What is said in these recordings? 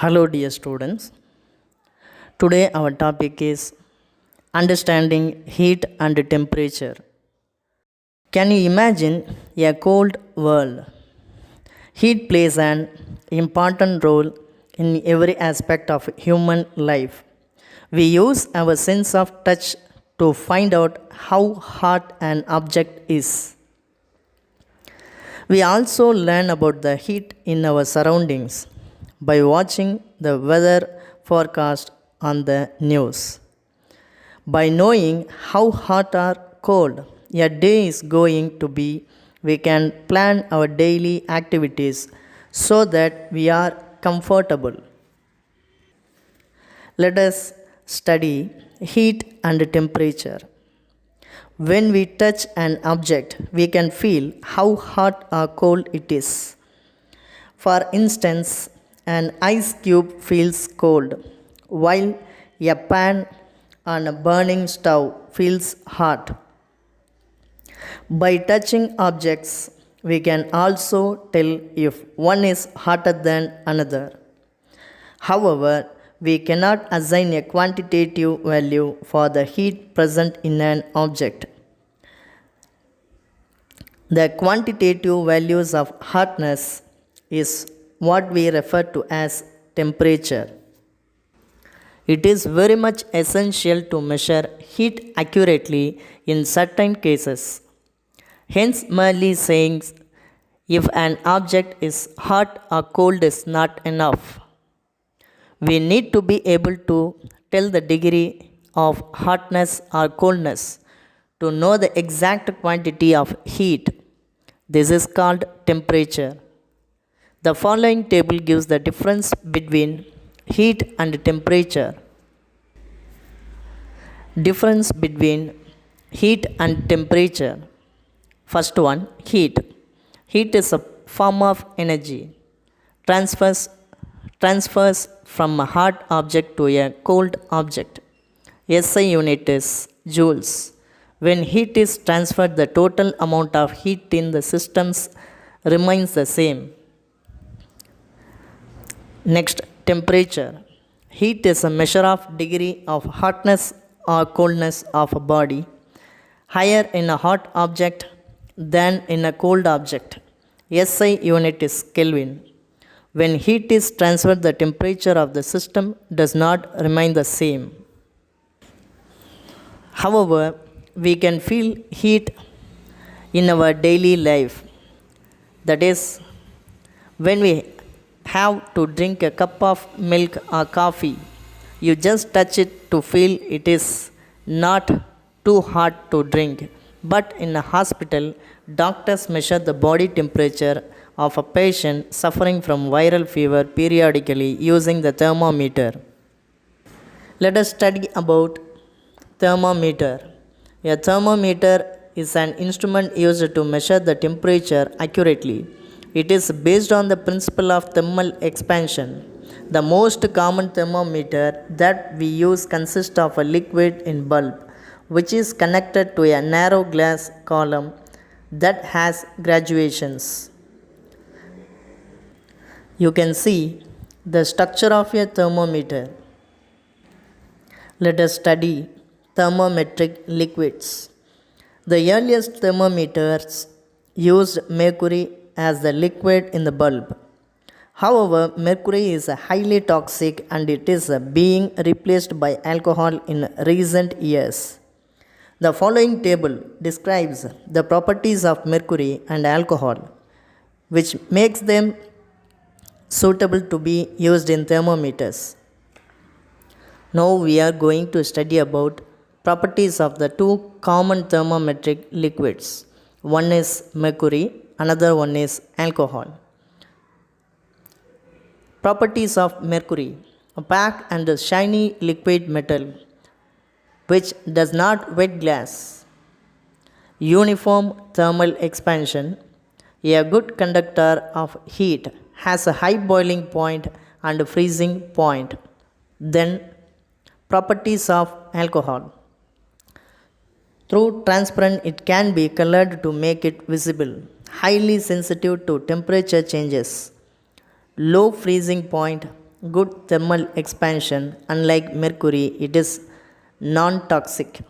Hello, dear students. Today, our topic is understanding heat and temperature. Can you imagine a cold world? Heat plays an important role in every aspect of human life. We use our sense of touch to find out how hot an object is. We also learn about the heat in our surroundings by watching the weather forecast on the news. By knowing how hot or cold a day is going to be, we can plan our daily activities so that we are comfortable. Let us study heat and temperature. When we touch an object, we can feel how hot or cold it is. For instance, an ice cube feels cold, while a pan on a burning stove feels hot. By touching objects, we can also tell if one is hotter than another. However, we cannot assign a quantitative value for the heat present in an object. The quantitative values of hotness is what we refer to as temperature. It is very much essential to measure heat accurately in certain cases. Hence, merely saying if an object is hot or cold is not enough. We need to be able to tell the degree of hotness or coldness to know the exact quantity of heat. This is called temperature. The following table gives the difference between heat and temperature. Difference between heat and temperature. First one, heat. Heat is a form of energy. Transfers from a hot object to a cold object. SI unit is joules. When heat is transferred, the total amount of heat in the systems remains the same. Next, temperature. Heat is a measure of degree of hotness or coldness of a body, higher in a hot object than in a cold object. SI unit is Kelvin. When heat is transferred, the temperature of the system does not remain the same. However, we can feel heat in our daily life. That is, when we have to drink a cup of milk or coffee, you just touch it to feel it is not too hot to drink. But in a hospital, doctors measure the body temperature of a patient suffering from viral fever periodically using the thermometer. Let us study about thermometer. A thermometer is an instrument used to measure the temperature accurately. It is based on the principle of thermal expansion. The most common thermometer that we use consists of a liquid in bulb, which is connected to a narrow glass column that has graduations. You can see the structure of a thermometer. Let us study thermometric liquids. The earliest thermometers used mercury as the liquid in the bulb. However, mercury is highly toxic and it is being replaced by alcohol in recent years. The following table describes the properties of mercury and alcohol, which makes them suitable to be used in thermometers. Now we are going to study about properties of the two common thermometric liquids. One is mercury, another one is alcohol. Properties of mercury: opaque and shiny liquid metal which does not wet glass. Uniform thermal expansion. A good conductor of heat has a high boiling point and freezing point. Then, properties of alcohol. Through transparent, it can be colored to make it visible. Highly sensitive to temperature changes. Low freezing point good thermal expansion. Unlike mercury, it is non-toxic.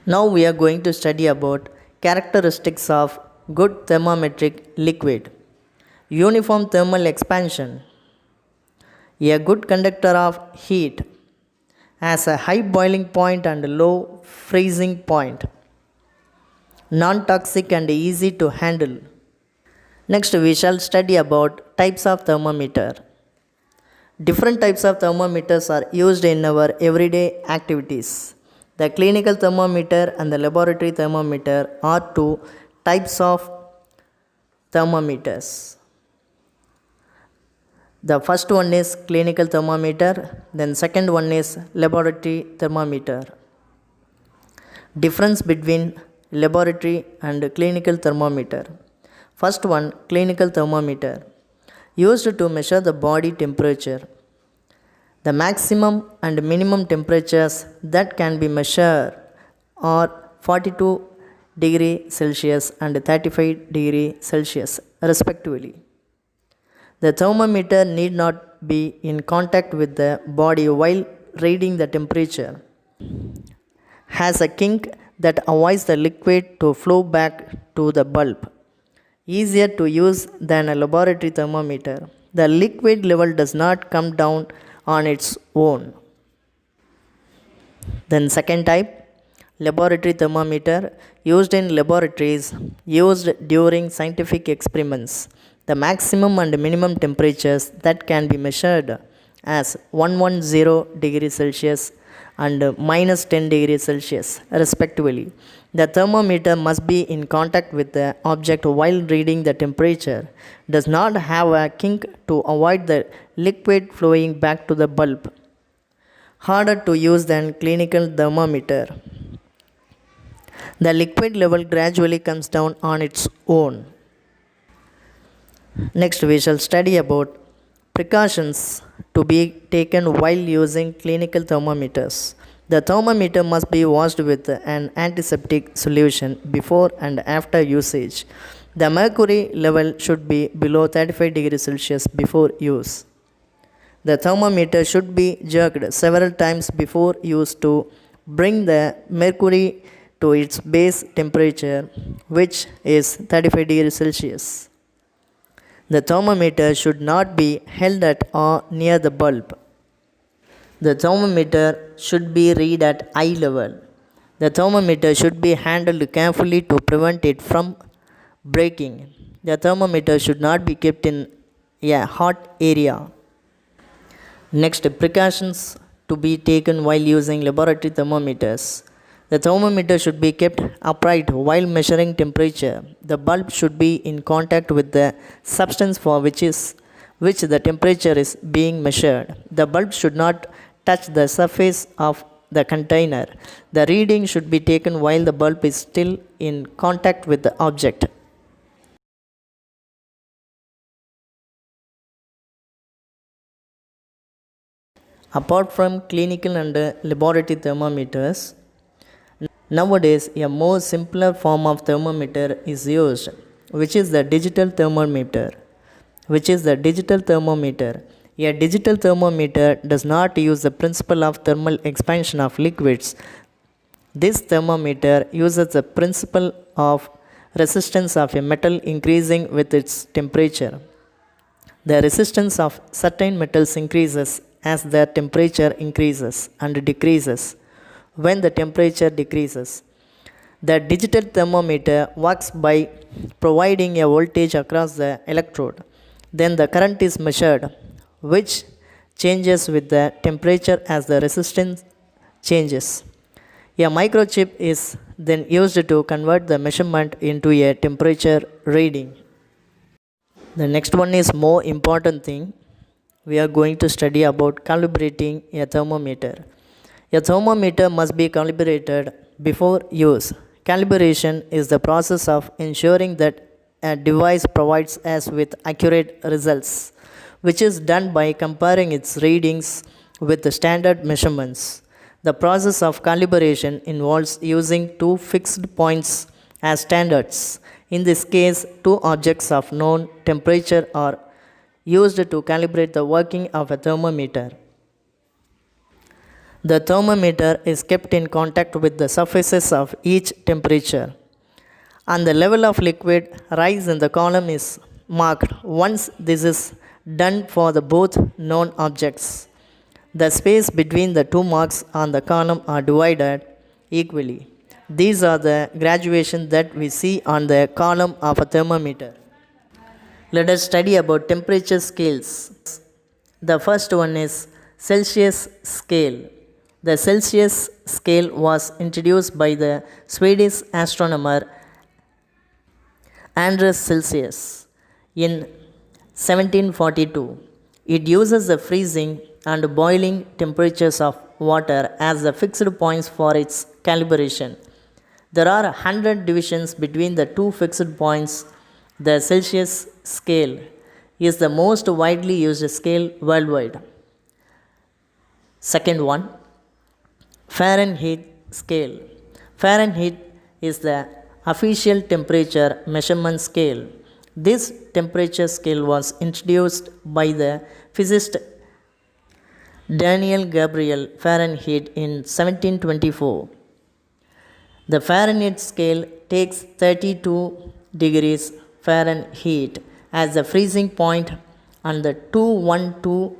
Now we are going to study about characteristics of good thermometric liquid. Uniform thermal expansion. A good conductor of heat has a high boiling point and low freezing point. Non-toxic and easy to handle. Next we shall study about types of thermometer. Different types of thermometers are used in our everyday activities. The clinical thermometer and the laboratory thermometer are two types of thermometers. The first one is clinical thermometer, then second one is laboratory thermometer. Difference between laboratory and clinical thermometer. First one, clinical thermometer, used to measure the body temperature. The maximum and minimum temperatures that can be measured are 42 degree Celsius and 35 degree Celsius respectively. The thermometer need not be in contact with the body while reading the temperature. Has a kink that avoids the liquid to flow back to the bulb. Easier to use than a laboratory thermometer. The liquid level does not come down on its own. Then second type, laboratory thermometer, used in laboratories, used during scientific experiments. The maximum and minimum temperatures that can be measured as 110 degrees Celsius and minus 10 degrees Celsius respectively. The thermometer must be in contact with the object while reading the temperature. Does not have a kink to avoid the liquid flowing back to the bulb. Harder to use than clinical thermometer. The liquid level gradually comes down on its own. Next we shall study about precautions to be taken while using clinical thermometers. The thermometer must be washed with an antiseptic solution before and after usage. The mercury level should be below 35 degrees Celsius before use. The thermometer should be jerked several times before use to bring the mercury to its base temperature, which is 35 degrees Celsius. The thermometer should not be held at or near the bulb. The thermometer should be read at eye level. The thermometer should be handled carefully to prevent it from breaking. The thermometer should not be kept in a hot area. Next, precautions to be taken while using laboratory thermometers. The thermometer should be kept upright while measuring temperature. The bulb should be in contact with the substance for which the temperature is being measured. The bulb should not touch the surface of the container. The reading should be taken while the bulb is still in contact with the object. Apart from clinical and laboratory thermometers, nowadays a more simpler form of thermometer is used, which is the digital thermometer. A digital thermometer does not use the principle of thermal expansion of liquids. This thermometer uses the principle of resistance of a metal increasing with its temperature. The resistance of certain metals increases as their temperature increases and decreases when the temperature decreases. The digital thermometer works by providing a voltage across the electrode. Then the current is measured, which changes with the temperature as the resistance changes. A microchip is then used to convert the measurement into a temperature reading. The next one is more important thing. We are going to study about calibrating a thermometer. A thermometer must be calibrated before use. Calibration is the process of ensuring that a device provides us with accurate results, which is done by comparing its readings with the standard measurements. The process of calibration involves using two fixed points as standards. In this case, two objects of known temperature are used to calibrate the working of a thermometer. The thermometer is kept in contact with the surfaces of each temperature, and the level of liquid rise in the column is marked. Once this is done for the both known objects, the space between the two marks on the column are divided equally. These are the graduations that we see on the column of a thermometer. Let us study about temperature scales. The first one is Celsius scale. The Celsius scale was introduced by the Swedish astronomer Anders Celsius in 1742. It uses the freezing and boiling temperatures of water as the fixed points for its calibration. There are 100 divisions between the two fixed points. The Celsius scale is the most widely used scale worldwide. Second one, Fahrenheit scale. Fahrenheit is the official temperature measurement scale. This temperature scale was introduced by the physicist Daniel Gabriel Fahrenheit in 1724. The Fahrenheit scale takes 32 degrees Fahrenheit as the freezing point and the 212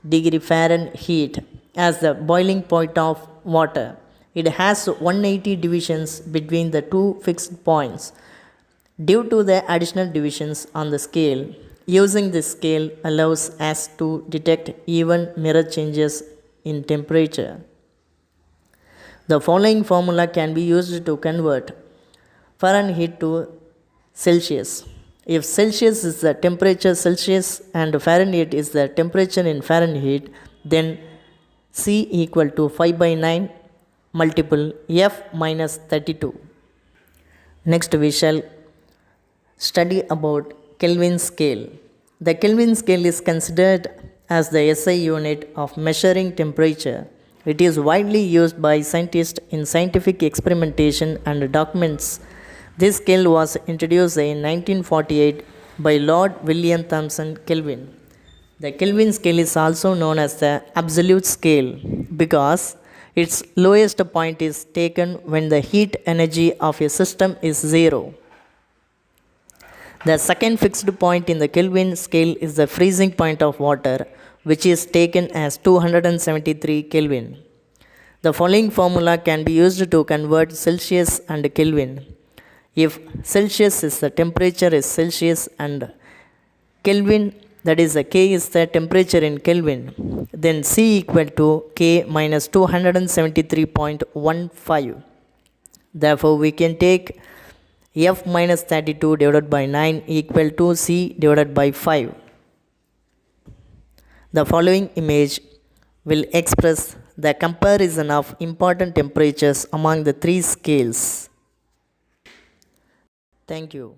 degree Fahrenheit as the boiling point of water. It has 180 divisions between the two fixed points. Due to the additional divisions on the scale, using this scale allows us to detect even mirror changes in temperature. The following formula can be used to convert Fahrenheit to Celsius. If Celsius is the temperature Celsius and Fahrenheit is the temperature in Fahrenheit, then C equal to 5 by 9 multiple F minus 32. Next we shall study about Kelvin scale. The Kelvin scale is considered as the SI unit of measuring temperature. It is widely used by scientists in scientific experimentation and documents. This scale was introduced in 1948 by Lord William Thomson Kelvin. The Kelvin scale is also known as the absolute scale because its lowest point is taken when the heat energy of a system is zero. The second fixed point in the Kelvin scale is the freezing point of water, which is taken as 273 Kelvin. The following formula can be used to convert Celsius and Kelvin. If Celsius is the temperature is Celsius and Kelvin, that is the K is the temperature in Kelvin, then C equal to K minus 273.15. Therefore, we can take F minus 32 divided by 9 equal to C divided by 5. The following image will express the comparison of important temperatures among the three scales. Thank you.